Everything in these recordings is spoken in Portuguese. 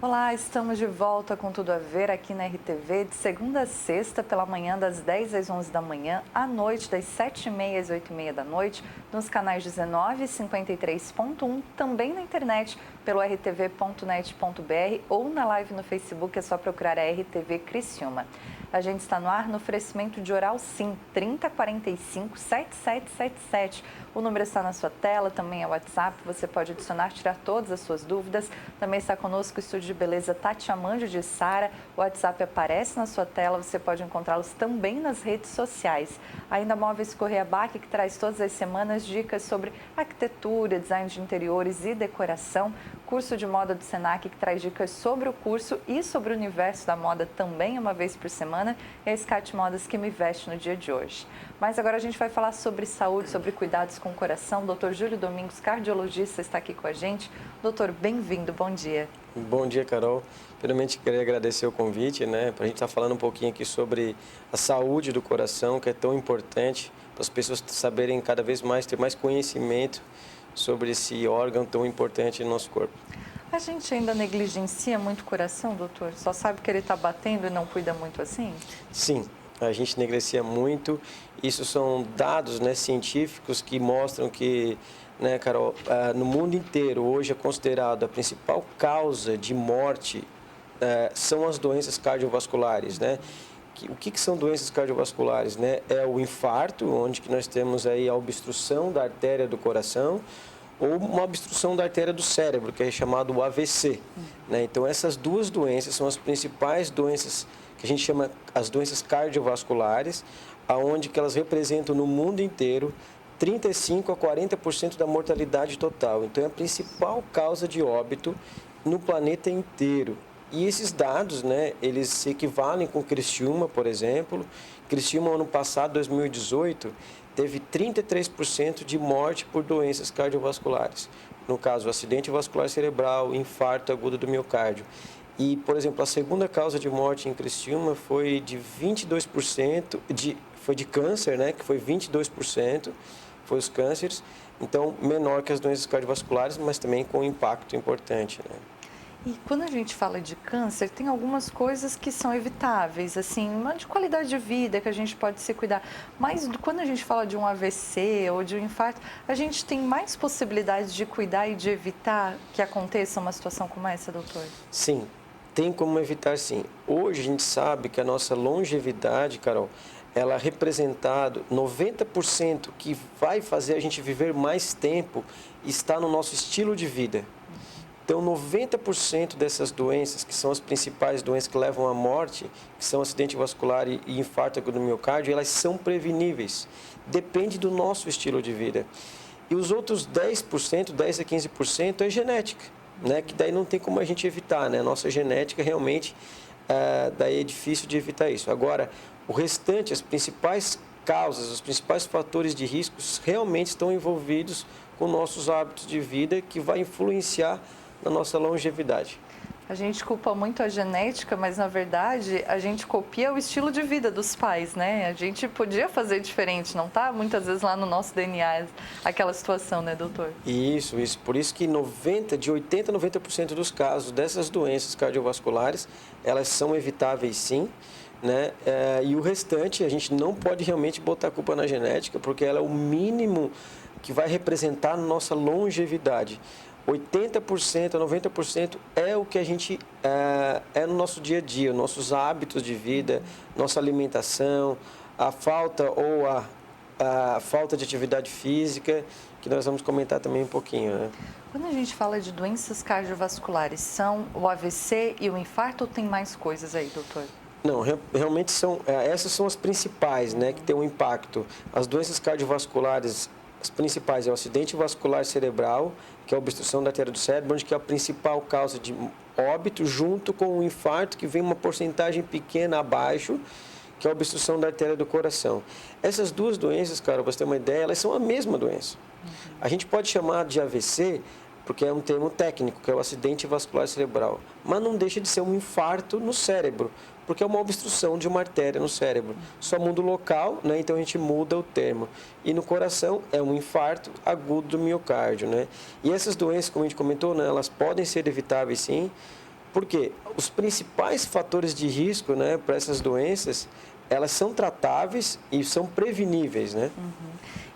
Olá, estamos de volta com Tudo a Ver aqui na RTV, de segunda a sexta, pela manhã das 10 às 11 da manhã, à noite das 7h30 às 8h30 da noite, nos canais 19 e 53.1, também na internet, pelo rtv.net.br ou na live no Facebook, é só procurar a RTV Criciúma. A gente está no ar no oferecimento de Oral Sim, 3045-7777. O número está na sua tela, também é o WhatsApp, você pode adicionar, tirar todas as suas dúvidas. Também está conosco o Estúdio de Beleza Tati Amandio de Sara. O WhatsApp aparece na sua tela, você pode encontrá-los também nas redes sociais. Ainda Móveis Correia Baque, que traz todas as semanas dicas sobre arquitetura, design de interiores e decoração. Curso de moda do Senac, que traz dicas sobre o curso e sobre o universo da moda também uma vez por semana. E a Scat Modas, que me veste no dia de hoje. Mas agora a gente vai falar sobre saúde, sobre cuidados com o coração. Dr. Júlio Domingos, cardiologista, está aqui com a gente. Doutor, bem-vindo, bom dia. Bom dia, Carol. Primeiramente, queria agradecer o convite, para a gente estar falando um pouquinho aqui sobre a saúde do coração, que é tão importante para as pessoas saberem cada vez mais, ter mais conhecimento sobre esse órgão tão importante no nosso corpo. A gente ainda negligencia muito o coração, doutor? Só sabe que ele está batendo e não cuida muito assim? Sim, a gente negligencia muito. Isso são dados, científicos que mostram que, Carol, no mundo inteiro hoje é considerado a principal causa de morte são as doenças cardiovasculares, O que são doenças cardiovasculares, É o infarto, onde que nós temos aí a obstrução da artéria do coração, ou uma obstrução da artéria do cérebro, que é chamado AVC. Então, essas duas doenças são as principais doenças que a gente chama as doenças cardiovasculares, aonde que elas representam no mundo inteiro 35% a 40% da mortalidade total. Então, é a principal causa de óbito no planeta inteiro. E esses dados, eles se equivalem com Criciúma, por exemplo. Criciúma, ano passado, 2018, teve 33% de morte por doenças cardiovasculares. No caso, acidente vascular cerebral, infarto agudo do miocárdio. E, por exemplo, a segunda causa de morte em Criciúma foi de 22%, foi de câncer, que foi 22%, foi os cânceres. Então, menor que as doenças cardiovasculares, mas também com impacto importante, E quando a gente fala de câncer, tem algumas coisas que são evitáveis, assim, uma de qualidade de vida que a gente pode se cuidar. Mas quando a gente fala de um AVC ou de um infarto, a gente tem mais possibilidades de cuidar e de evitar que aconteça uma situação como essa, doutor? Sim, tem como evitar sim. Hoje a gente sabe que a nossa longevidade, Carol, ela é representado 90% que vai fazer a gente viver mais tempo está no nosso estilo de vida. Então, 90% dessas doenças, que são as principais doenças que levam à morte, que são acidente vascular e infarto agudo do miocárdio, elas são preveníveis. Depende do nosso estilo de vida. E os outros 10%, 10 a 15% é genética, que daí não tem como a gente evitar, A nossa genética realmente, daí é difícil de evitar isso. Agora, o restante, as principais causas, os principais fatores de riscos realmente estão envolvidos com nossos hábitos de vida, que vai influenciar na nossa longevidade. A gente culpa muito a genética, mas na verdade a gente copia o estilo de vida dos pais, A gente podia fazer diferente, não tá? Muitas vezes lá no nosso DNA aquela situação, doutor? Isso. Por isso que de 80% a 90% dos casos dessas doenças cardiovasculares, elas são evitáveis sim, E o restante a gente não pode realmente botar a culpa na genética, porque ela é o mínimo que vai representar a nossa longevidade. 80% a 90% é o que a gente é no nosso dia a dia, nossos hábitos de vida, nossa alimentação, a falta ou a falta de atividade física, que nós vamos comentar também um pouquinho, Quando a gente fala de doenças cardiovasculares, são o AVC e o infarto ou tem mais coisas aí, doutor? Não, realmente essas são as principais, que tem um impacto. As doenças cardiovasculares, as principais é o acidente vascular cerebral, que é a obstrução da artéria do cérebro, onde que é a principal causa de óbito, junto com o infarto, que vem uma porcentagem pequena abaixo, que é a obstrução da artéria do coração. Essas duas doenças, cara, para você ter uma ideia, elas são a mesma doença. A gente pode chamar de AVC, porque é um termo técnico, que é o acidente vascular cerebral, mas não deixa de ser um infarto no cérebro, porque é uma obstrução de uma artéria no cérebro. Só muda o local, então a gente muda o termo. E no coração é um infarto agudo do miocárdio, E essas doenças, como a gente comentou, elas podem ser evitáveis sim, Por quê? Os principais fatores de risco, né, para essas doenças, elas são tratáveis e são preveníveis, né?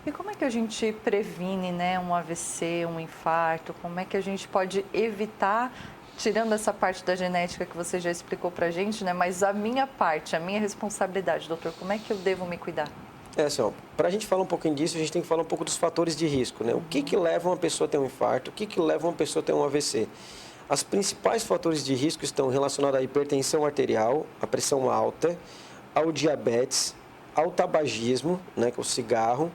E como é que a gente previne, né, um AVC, um infarto? Como é que a gente pode evitar, tirando essa parte da genética que você já explicou para a gente, né, mas a minha parte, a minha responsabilidade, doutor, como é que eu devo me cuidar? Assim, para a gente falar um pouquinho disso, a gente tem que falar um pouco dos fatores de risco, né? O que leva uma pessoa a ter um infarto? O que leva uma pessoa a ter um AVC? Os principais fatores de risco estão relacionados à hipertensão arterial, à pressão alta, ao diabetes, ao tabagismo, né, que é o cigarro,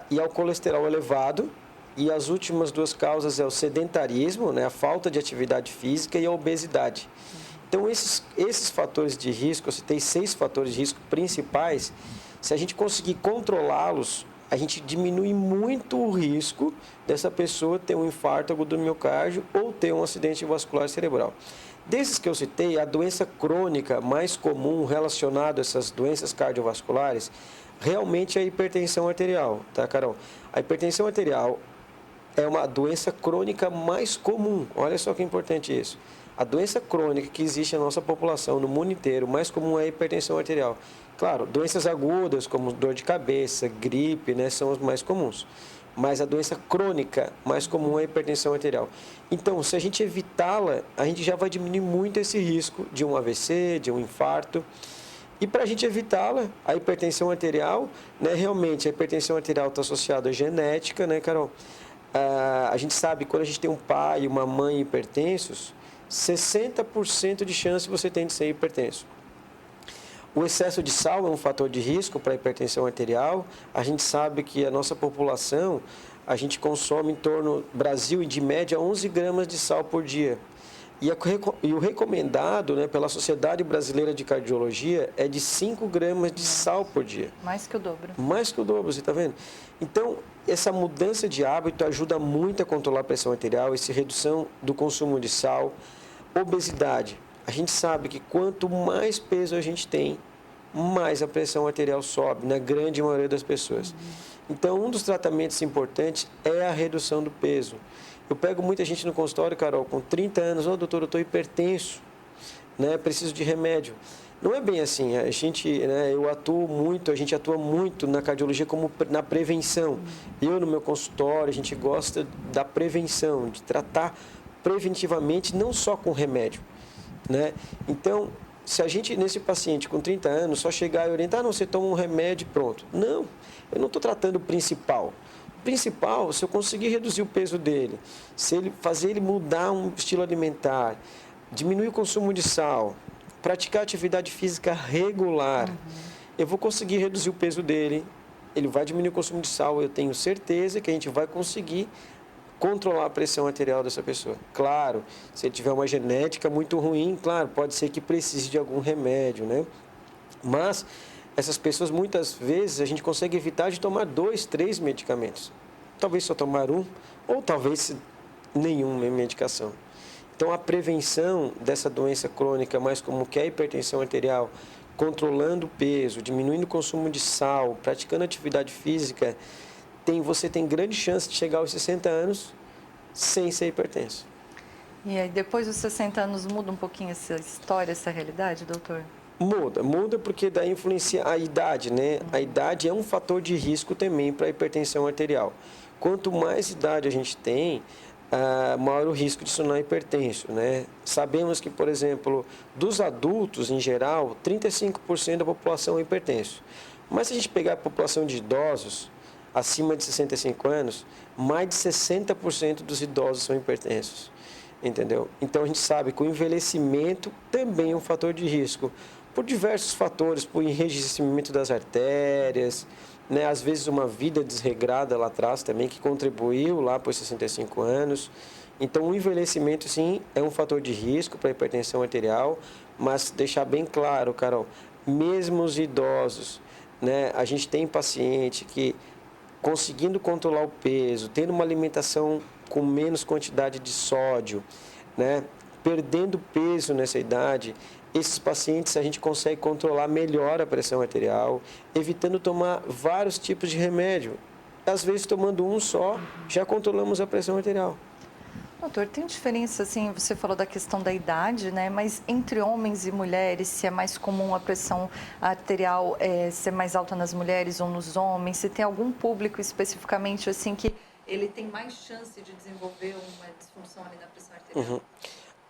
e ao colesterol elevado. E as últimas duas causas é o sedentarismo, né, a falta de atividade física e a obesidade. Então, esses fatores de risco, eu citei 6 fatores de risco principais, se a gente conseguir controlá-los, a gente diminui muito o risco dessa pessoa ter um infarto agudo do miocárdio ou ter um acidente vascular cerebral. Desses que eu citei, a doença crônica mais comum relacionada a essas doenças cardiovasculares realmente é a hipertensão arterial, tá, Carol? A hipertensão arterial é uma doença crônica mais comum. Olha só que importante isso. A doença crônica que existe na nossa população, no mundo inteiro, mais comum é a hipertensão arterial. Claro, doenças agudas, como dor de cabeça, gripe, né, são as mais comuns. Mas a doença crônica mais comum é a hipertensão arterial. Então, se a gente evitá-la, a gente já vai diminuir muito esse risco de um AVC, de um infarto. E para a gente evitá-la, a hipertensão arterial, né, realmente a hipertensão arterial está associada à genética, né, Carol? A gente sabe que quando a gente tem um pai e uma mãe hipertensos, 60% de chance você tem de ser hipertenso. O excesso de sal é um fator de risco para a hipertensão arterial. A gente sabe que a nossa população, a gente consome em torno, Brasil, de média, 11 gramas de sal por dia. E o recomendado, né, pela Sociedade Brasileira de Cardiologia é de 5 gramas de sal por dia. Mais que o dobro. Mais que o dobro, você está vendo? Então, essa mudança de hábito ajuda muito a controlar a pressão arterial, essa redução do consumo de sal. Obesidade. A gente sabe que quanto mais peso a gente tem, mais a pressão arterial sobe, na grande maioria das pessoas. Então, um dos tratamentos importantes é a redução do peso. Eu pego muita gente no consultório, Carol, com 30 anos, doutor, eu estou hipertenso, né, preciso de remédio. Não é bem assim, a gente, né, a gente atua muito na cardiologia como na prevenção. Eu, no meu consultório, a gente gosta da prevenção, de tratar preventivamente, não só com remédio, né? Então, se a gente, nesse paciente com 30 anos, só chegar e orientar, não, você toma um remédio e pronto. Não, eu não estou tratando o principal. O principal, se eu conseguir reduzir o peso dele, se ele fazer ele mudar um estilo alimentar, diminuir o consumo de sal, praticar atividade física regular, eu vou conseguir reduzir o peso dele, ele vai diminuir o consumo de sal, eu tenho certeza que a gente vai conseguir controlar a pressão arterial dessa pessoa. Claro, se ele tiver uma genética muito ruim, claro, pode ser que precise de algum remédio, né? Mas essas pessoas, muitas vezes, a gente consegue evitar de tomar 2, 3 medicamentos. Talvez só tomar um, ou talvez nenhuma medicação. Então, a prevenção dessa doença crônica mais comum, que é a hipertensão arterial, controlando o peso, diminuindo o consumo de sal, praticando atividade física, você tem grande chance de chegar aos 60 anos sem ser hipertenso. E aí, depois dos 60 anos, muda um pouquinho essa história, essa realidade, doutor? Muda porque daí influencia a idade, né? A idade é um fator de risco também para a hipertensão arterial. Quanto mais idade a gente tem, maior o risco de se tornar hipertenso, né? Sabemos que, por exemplo, dos adultos em geral, 35% da população é hipertenso. Mas se a gente pegar a população de idosos, acima de 65 anos, mais de 60% dos idosos são hipertensos, entendeu? Então, a gente sabe que o envelhecimento também é um fator de risco, por diversos fatores, por enrijecimento das artérias, né? Às vezes uma vida desregrada lá atrás também, que contribuiu lá para os 65 anos. Então, o envelhecimento, sim, é um fator de risco para a hipertensão arterial, mas deixar bem claro, Carol, mesmo os idosos, né? A gente tem paciente que, conseguindo controlar o peso, tendo uma alimentação com menos quantidade de sódio, né, perdendo peso nessa idade, esses pacientes a gente consegue controlar melhor a pressão arterial, evitando tomar vários tipos de remédio. Às vezes, tomando um só, já controlamos a pressão arterial. Doutor, tem diferença, assim, você falou da questão da idade, né? Mas entre homens e mulheres, se é mais comum a pressão arterial ser mais alta nas mulheres ou nos homens? Se tem algum público especificamente, assim, que ele tem mais chance de desenvolver uma disfunção ali na pressão arterial? Uhum.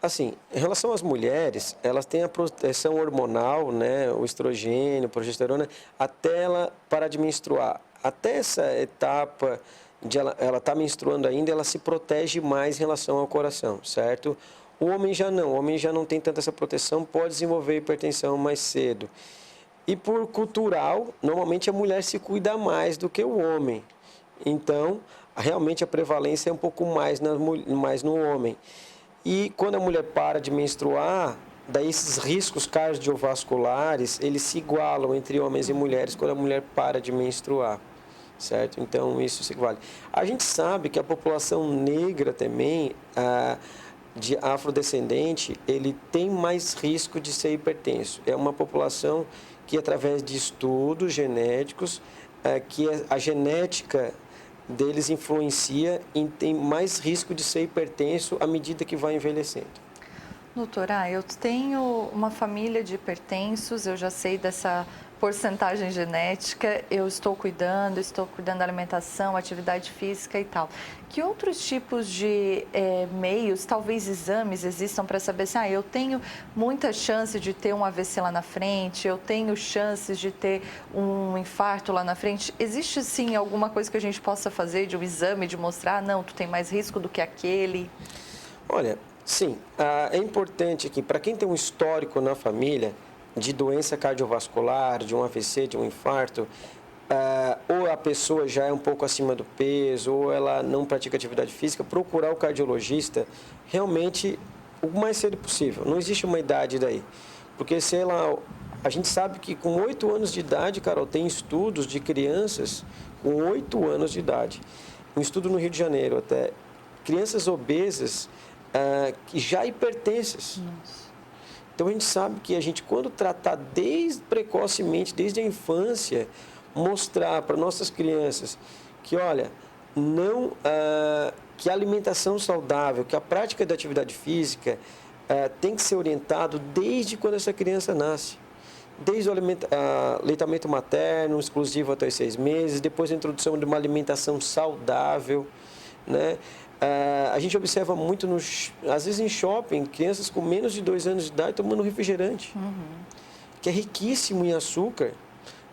Assim, em relação às mulheres, elas têm a proteção hormonal, né, o estrogênio, progesterona, até ela parar de menstruar. Até essa etapa de ela tá menstruando ainda, ela se protege mais em relação ao coração, certo? O homem já não, o homem já não tem tanta essa proteção, pode desenvolver hipertensão mais cedo. E por cultural, normalmente a mulher se cuida mais do que o homem. Então, realmente a prevalência é um pouco mais no homem. E quando a mulher para de menstruar, daí esses riscos cardiovasculares, eles se igualam entre homens e mulheres quando a mulher para de menstruar, certo? Então, isso se equivale. A gente sabe que a população negra também, de afrodescendente, ele tem mais risco de ser hipertenso. É uma população que, através de estudos genéticos, que a genética deles influencia em ter mais risco de ser hipertenso à medida que vai envelhecendo. Doutora, eu tenho uma família de hipertensos, eu já sei dessa porcentagem genética, eu estou cuidando da alimentação, atividade física e tal. Que outros tipos de meios, talvez exames, existam para saber se eu tenho muita chance de ter um AVC lá na frente, eu tenho chances de ter um infarto lá na frente? Existe sim alguma coisa que a gente possa fazer de um exame, de mostrar, não, tu tem mais risco do que aquele? Olha, sim, é importante que para quem tem um histórico na família de doença cardiovascular, de um AVC, de um infarto, ou a pessoa já é um pouco acima do peso, ou ela não pratica atividade física, procurar o cardiologista realmente o mais cedo possível. Não existe uma idade daí. Porque, sei lá, a gente sabe que com 8 anos de idade, Carol, tem estudos de crianças com 8 anos de idade. Um estudo no Rio de Janeiro até. Crianças obesas que já hipertensas. Nossa. Então, a gente sabe que a gente, quando tratar precocemente, desde a infância, mostrar para nossas crianças que, olha, que a alimentação saudável, que a prática da atividade física tem que ser orientado desde quando essa criança nasce. Desde o aleitamento materno, exclusivo até os 6 meses, depois a introdução de uma alimentação saudável, né? A gente observa muito, às vezes em shopping, crianças com menos de 2 anos de idade tomando refrigerante, que é riquíssimo em açúcar,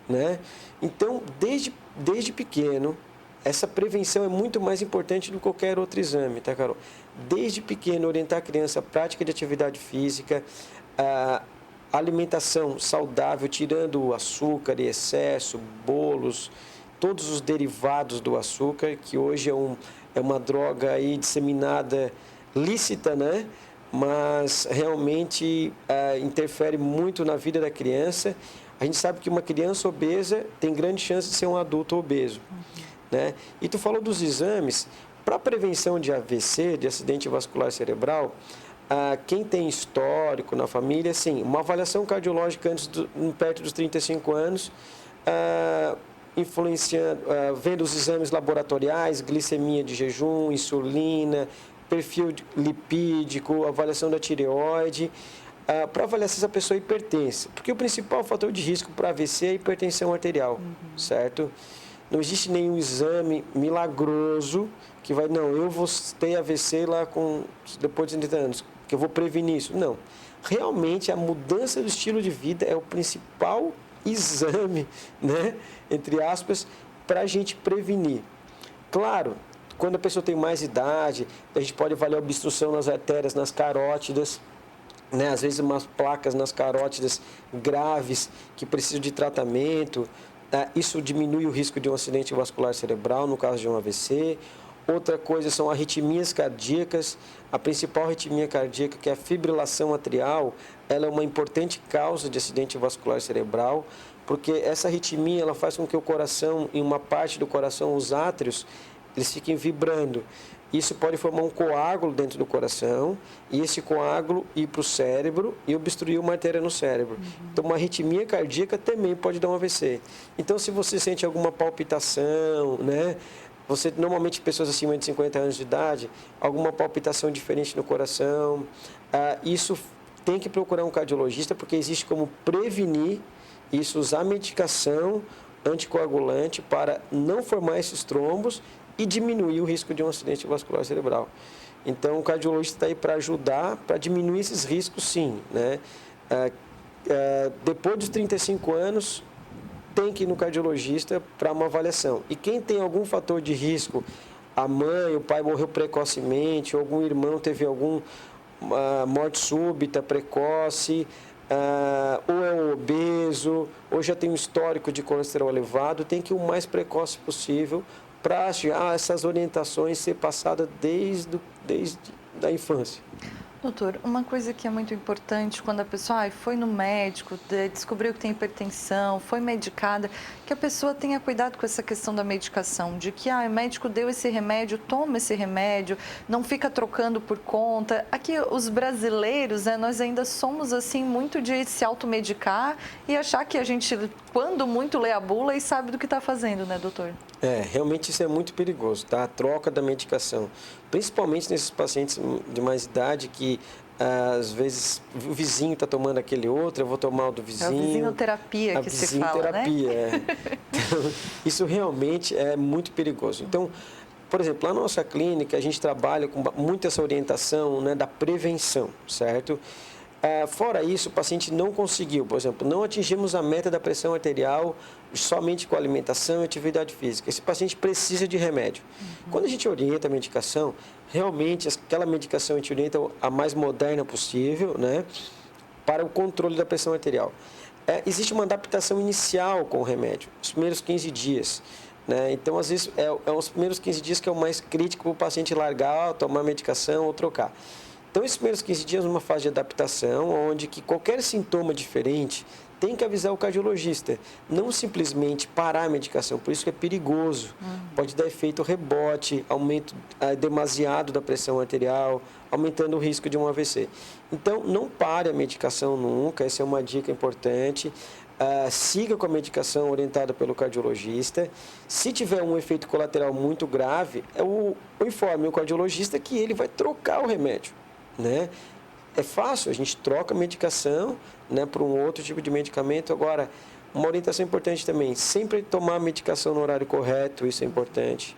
né? Então, desde pequeno, essa prevenção é muito mais importante do que qualquer outro exame, tá, Carol? Desde pequeno, orientar a criança à prática de atividade física, alimentação saudável, tirando o açúcar e excesso, bolos, todos os derivados do açúcar, que hoje é uma droga aí disseminada lícita, né? Mas realmente interfere muito na vida da criança. A gente sabe que uma criança obesa tem grande chance de ser um adulto obeso, né? E tu falou dos exames. Para prevenção de AVC, de acidente vascular cerebral, quem tem histórico na família, sim, uma avaliação cardiológica perto dos 35 anos, influenciando, vendo os exames laboratoriais, glicemia de jejum, insulina, perfil lipídico, avaliação da tireoide, para avaliar se essa pessoa é hipertensa. Porque o principal fator de risco para AVC é a hipertensão arterial, certo? Não existe nenhum exame milagroso que vai, não, eu vou ter AVC depois de 30 anos, que eu vou prevenir isso. Não. Realmente, a mudança do estilo de vida é o principal exame, né, entre aspas, para a gente prevenir. Claro, quando a pessoa tem mais idade, a gente pode avaliar obstrução nas artérias, nas carótidas, né, às vezes umas placas nas carótidas graves que precisam de tratamento. Isso diminui o risco de um acidente vascular cerebral, no caso de um AVC. Outra coisa são arritmias cardíacas. A principal arritmia cardíaca, que é a fibrilação atrial, ela é uma importante causa de acidente vascular cerebral, porque essa arritmia ela faz com que o coração, em uma parte do coração, os átrios, eles fiquem vibrando. Isso pode formar um coágulo dentro do coração e esse coágulo ir para o cérebro e obstruir uma artéria no cérebro. Então, uma arritmia cardíaca também pode dar um AVC. Então, se você sente alguma palpitação, né, Você, normalmente, pessoas acima de 50 anos de idade, alguma palpitação diferente no coração, isso tem que procurar um cardiologista, porque existe como prevenir isso, usar medicação anticoagulante para não formar esses trombos e diminuir o risco de um acidente vascular cerebral. Então, o cardiologista está aí para ajudar, para diminuir esses riscos, sim, né? Depois dos 35 anos, tem que ir no cardiologista para uma avaliação. E quem tem algum fator de risco, a mãe, o pai morreu precocemente, ou algum irmão teve alguma morte súbita, precoce, ou é obeso, ou já tem um histórico de colesterol elevado, tem que ir o mais precoce possível para essas orientações ser passadas desde a infância. Doutor, uma coisa que é muito importante quando a pessoa foi no médico, descobriu que tem hipertensão, foi medicada, que a pessoa tenha cuidado com essa questão da medicação, de que o médico deu esse remédio, toma esse remédio, não fica trocando por conta. Aqui os brasileiros, nós ainda somos assim muito de se automedicar e achar que a gente, quando muito, lê a bula e sabe do que está fazendo, né, doutor? Realmente isso é muito perigoso, tá? A troca da medicação, principalmente nesses pacientes de mais idade que às vezes o vizinho está tomando aquele outro, eu vou tomar o do vizinho. É a visinoterapia que se fala, né? Então, isso realmente é muito perigoso. Então, por exemplo, lá na nossa clínica a gente trabalha com muito essa orientação, né, da prevenção, certo? Fora isso, o paciente não conseguiu, por exemplo, não atingimos a meta da pressão arterial somente com alimentação e atividade física. Esse paciente precisa de remédio. Quando a gente orienta a medicação, realmente aquela medicação a gente orienta a mais moderna possível, né, para o controle da pressão arterial. Existe uma adaptação inicial com o remédio, os primeiros 15 dias. Né? Então, às vezes, os primeiros 15 dias que é o mais crítico para o paciente largar, tomar medicação ou trocar. Então, esses primeiros 15 dias, uma fase de adaptação, onde que qualquer sintoma diferente tem que avisar o cardiologista, não simplesmente parar a medicação, por isso que é perigoso. Pode dar efeito rebote, aumento demasiado da pressão arterial, aumentando o risco de um AVC. Então, não pare a medicação nunca, essa é uma dica importante. Siga com a medicação orientada pelo cardiologista. Se tiver um efeito colateral muito grave, informe o cardiologista que ele vai trocar o remédio. Né? É fácil, a gente troca a medicação, né, por um outro tipo de medicamento. Agora, uma orientação importante também, sempre tomar a medicação no horário correto, isso é importante.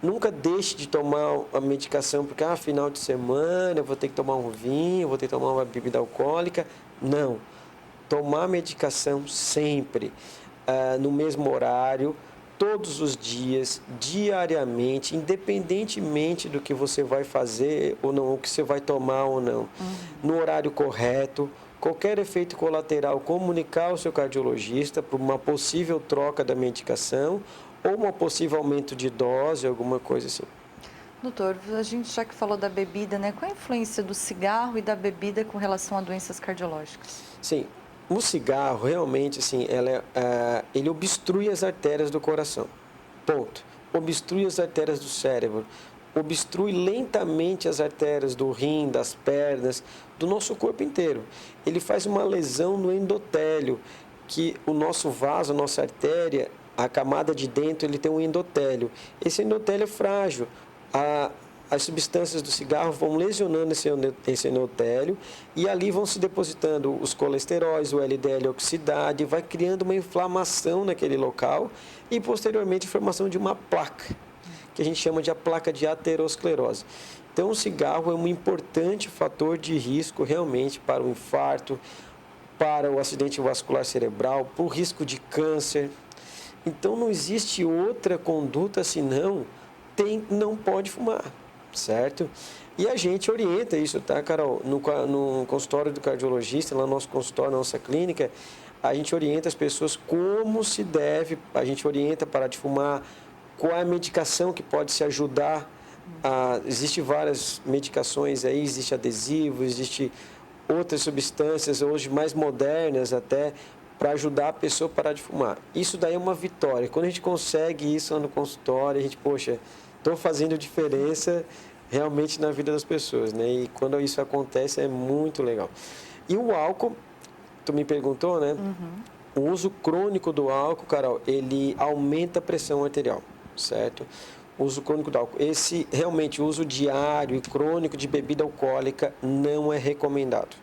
Nunca deixe de tomar a medicação porque, final de semana, eu vou ter que tomar um vinho, vou ter que tomar uma bebida alcoólica. Não. Tomar a medicação sempre, no mesmo horário, todos os dias, diariamente, independentemente do que você vai fazer ou não, o que você vai tomar ou não, no horário correto. Qualquer efeito colateral, comunicar ao seu cardiologista para uma possível troca da medicação ou um possível aumento de dose, alguma coisa assim. Doutor, a gente já que falou da bebida, né? Qual a influência do cigarro e da bebida com relação a doenças cardiológicas? Sim. O cigarro, realmente, assim, ele obstrui as artérias do coração. Ponto. Obstrui as artérias do cérebro. Obstrui lentamente as artérias do rim, das pernas, do nosso corpo inteiro. Ele faz uma lesão no endotélio, que o nosso vaso, a nossa artéria, a camada de dentro, ele tem um endotélio. Esse endotélio é frágil. As substâncias do cigarro vão lesionando esse endotélio e ali vão se depositando os colesteróis, o LDL oxidado, e vai criando uma inflamação naquele local e, posteriormente, a formação de uma placa, que a gente chama de a placa de aterosclerose. Então, o cigarro é um importante fator de risco, realmente, para o infarto, para o acidente vascular cerebral, para o risco de câncer. Então, não existe outra conduta senão não pode fumar. Certo? E a gente orienta isso, tá, Carol? No consultório do cardiologista, lá no nosso consultório, na nossa clínica, a gente orienta as pessoas como se deve, a gente orienta parar de fumar, qual é a medicação que pode se ajudar. Existem várias medicações aí, existe adesivo, existe outras substâncias, hoje mais modernas até, para ajudar a pessoa a parar de fumar. Isso daí é uma vitória. Quando a gente consegue isso lá no consultório, a gente, poxa, estou fazendo diferença realmente na vida das pessoas, né? E quando isso acontece é muito legal. E o álcool, tu me perguntou, né? O uso crônico do álcool, Carol, ele aumenta a pressão arterial, certo? Uso crônico do álcool. Esse, realmente, o uso diário e crônico de bebida alcoólica não é recomendado.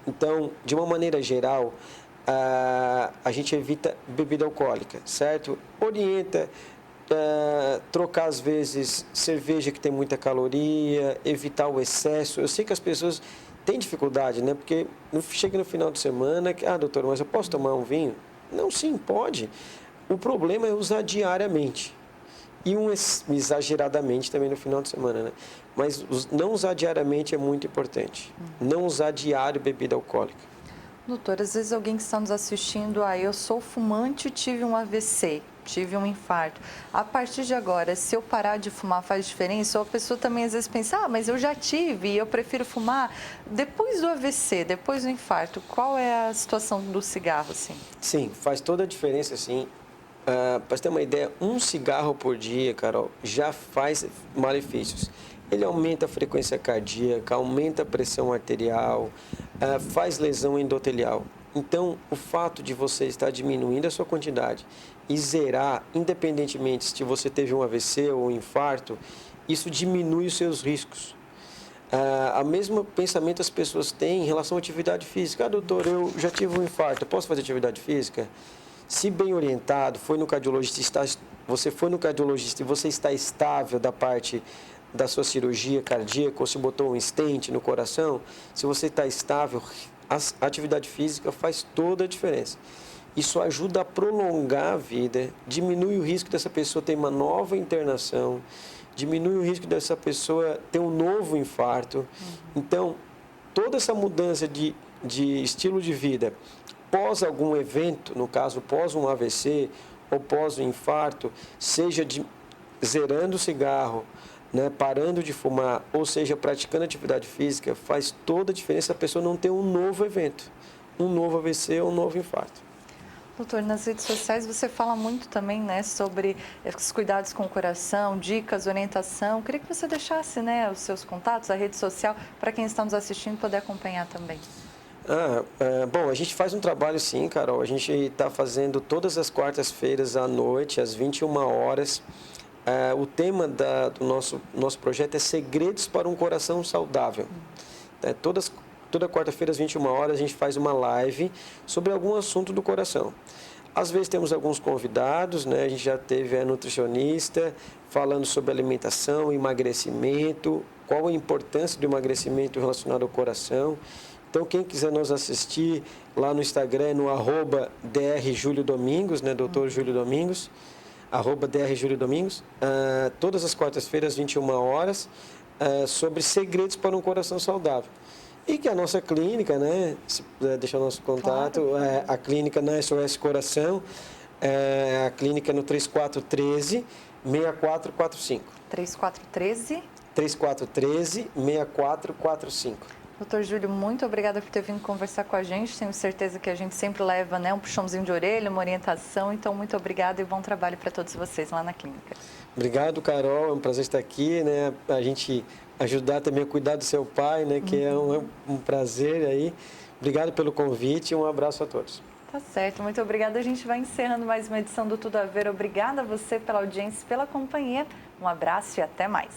Então, de uma maneira geral, a gente evita bebida alcoólica, certo? Orienta trocar, às vezes, cerveja que tem muita caloria, evitar o excesso. Eu sei que as pessoas têm dificuldade, né? Porque chega no final de semana, doutor, mas eu posso tomar um vinho? Não, sim, pode. O problema é usar diariamente. E exageradamente também no final de semana, né? Mas não usar diariamente é muito importante. Não usar diário bebida alcoólica. Doutor, às vezes alguém que está nos assistindo, eu sou fumante, tive um AVC, tive um infarto. A partir de agora, se eu parar de fumar faz diferença? Ou a pessoa também às vezes pensa, mas eu já tive e eu prefiro fumar depois do AVC, depois do infarto. Qual é a situação do cigarro, assim? Sim, faz toda a diferença, sim. Para você ter uma ideia, um cigarro por dia, Carol, já faz malefícios. Ele aumenta a frequência cardíaca, aumenta a pressão arterial, faz lesão endotelial. Então, o fato de você estar diminuindo a sua quantidade e zerar, independentemente se você teve um AVC ou um infarto, isso diminui os seus riscos. O mesmo pensamento as pessoas têm em relação à atividade física. Doutor, eu já tive um infarto, posso fazer atividade física? Se bem orientado, você foi no cardiologista e você está estável da parte da sua cirurgia cardíaca ou se botou um stent no coração, se você está estável, a atividade física faz toda a diferença. Isso ajuda a prolongar a vida, diminui o risco dessa pessoa ter uma nova internação, diminui o risco dessa pessoa ter um novo infarto. Então, toda essa mudança de estilo de vida, pós algum evento, no caso, pós um AVC ou pós um infarto, seja zerando o cigarro, né, parando de fumar, ou seja, praticando atividade física, faz toda a diferença a pessoa não ter um novo evento, um novo AVC ou um novo infarto. Doutor, nas redes sociais você fala muito também, né, sobre os cuidados com o coração, dicas, orientação. Queria que você deixasse, né, os seus contatos, a rede social, para quem está nos assistindo poder acompanhar também. Bom, a gente faz um trabalho sim, Carol. A gente está fazendo todas as quartas-feiras à noite, às 21 horas. O tema do nosso projeto é Segredos para um Coração Saudável. Toda quarta-feira, às 21 horas, a gente faz uma live sobre algum assunto do coração. Às vezes temos alguns convidados, né? A gente já teve a nutricionista falando sobre alimentação, emagrecimento, qual a importância do emagrecimento relacionado ao coração. Então, quem quiser nos assistir lá no Instagram, no @drjuliodomingos, né, Dr. Júlio Domingos, @drjuliodomingos, todas as quartas-feiras, 21 horas, sobre segredos para um coração saudável. E que a nossa clínica, né, se puder deixar o nosso contato, claro. A clínica na SOS Coração, a clínica no 3413-6445. 3413? 3413-6445. Doutor Júlio, muito obrigada por ter vindo conversar com a gente. Tenho certeza que a gente sempre leva, né, um puxãozinho de orelha, uma orientação. Então, muito obrigada e bom trabalho para todos vocês lá na clínica. Obrigado, Carol. É um prazer estar aqui, né? A gente ajudar também a cuidar do seu pai, né? Que é um prazer aí. Obrigado pelo convite e um abraço a todos. Tá certo, muito obrigada. A gente vai encerrando mais uma edição do Tudo a Ver. Obrigada a você pela audiência, pela companhia. Um abraço e até mais.